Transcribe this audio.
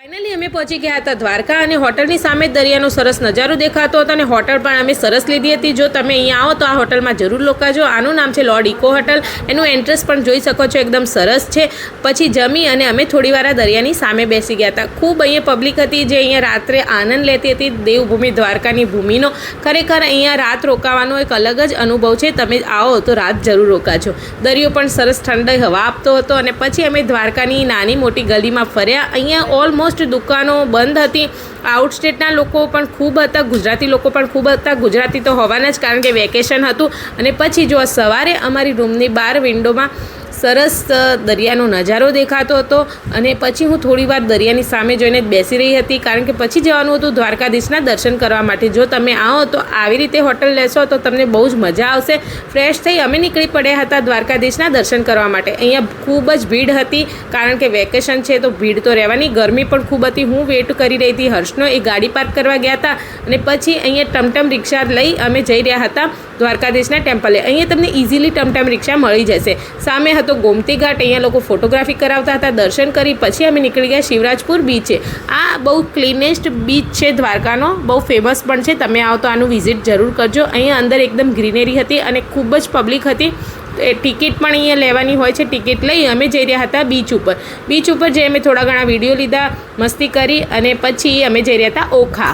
Finally અમે પહોંચી ગયા હતા દ્વારકા અને હોટલની સામે દરિયાનો સરસ નજારો દેખાતો હતો અને હોટલ પણ અમે સરસ લીધી હતી. જો તમે અહીંયા આવો તો આ હોટલમાં જરૂર રોકાજો. આનું નામ છે લોર્ડ ઇકો હોટલ. એનું એન્ટ્રન્સ પણ જોઈ શકો છો, એકદમ સરસ છે. પછી જમી અને અમે થોડીવાર આ દરિયાની સામે બેસી ગયા હતા. ખૂબ અહીંયા પબ્લિક હતી જે અહીંયા રાત્રે આનંદ લેતી હતી દેવભૂમિ દ્વારકાની ભૂમિનો. ખરેખર અહીંયા રાત રોકાવાનો એક અલગ જ અનુભવ છે. તમે આવો તો રાત જરૂર રોકાજો. દરિયો પણ સરસ ઠંડી હવા આપતો હતો અને પછી અમે દ્વારકાની નાની મોટી ગલીમાં ફર્યા. અહીંયા ઓલમોસ્ટ દુકાનો બંધ હતી. આઉટસ્ટેટના લોકો પણ ખૂબ હતા, ગુજરાતી લોકો પણ ખૂબ હતા. ગુજરાતી તો હોવાના જ, કારણ કે વેકેશન હતું. અને પછી જો સવારે અમારી રૂમની બહાર વિન્ડોમાં સરસ દરિયાનો નજારો દેખાતો હતો અને પછી હું થોડીવાર દરિયાની સામે જોઈને જ બેસી રહી હતી, કારણ કે પછી જવાનું હતું દ્વારકાધીશના દર્શન કરવા માટે. જો તમે આવો તો આવી રીતે હોટલ લેશો તો તમને બહુ જ મજા આવશે. ફ્રેશ થઈ અમે નીકળી પડ્યા હતા દ્વારકાધીશના દર્શન કરવા માટે. અહીંયા ખૂબ જ ભીડ હતી, કારણ કે વેકેશન છે તો ભીડ તો રહેવાની. ગરમી પણ ખૂબ હતી. હું વેઇટ કરી રહી હતી હર્ષનો. એ ગાડી પાર્ક કરવા ગયા હતા અને પછી અહીંયા ટમટમ રિક્ષા લઈ અમે જઈ રહ્યા હતા દ્વારકાધીશના ટેમ્પલે. અહીંયા તમને ઇઝીલી ટમટમ રિક્ષા મળી જશે. સામે હતો ગોમતી ઘાટ. અહીંયા લોકો ફોટોગ્રાફી કરાવતા હતા. દર્શન કરી પછી અમે નીકળી ગયા શિવરાજપુર બીચે. આ બહુ ક્લીનેસ્ટ બીચ છે દ્વારકાનો, બહુ ફેમસ પણ છે. તમે આવો તો આનું વિઝિટ જરૂર કરજો. અહીંયા અંદર એકદમ ગ્રીનરી હતી અને ખૂબ જ પબ્લિક હતી. ટિકિટ પણ અહીંયા લેવાની હોય છે. ટિકિટ લઈ અમે જઈ રહ્યા હતા બીચ ઉપર. બીચ ઉપર જઈ અમે થોડા ઘણા વિડીયો લીધા, મસ્તી કરી અને પછી અમે જઈ રહ્યા હતા ઓખા.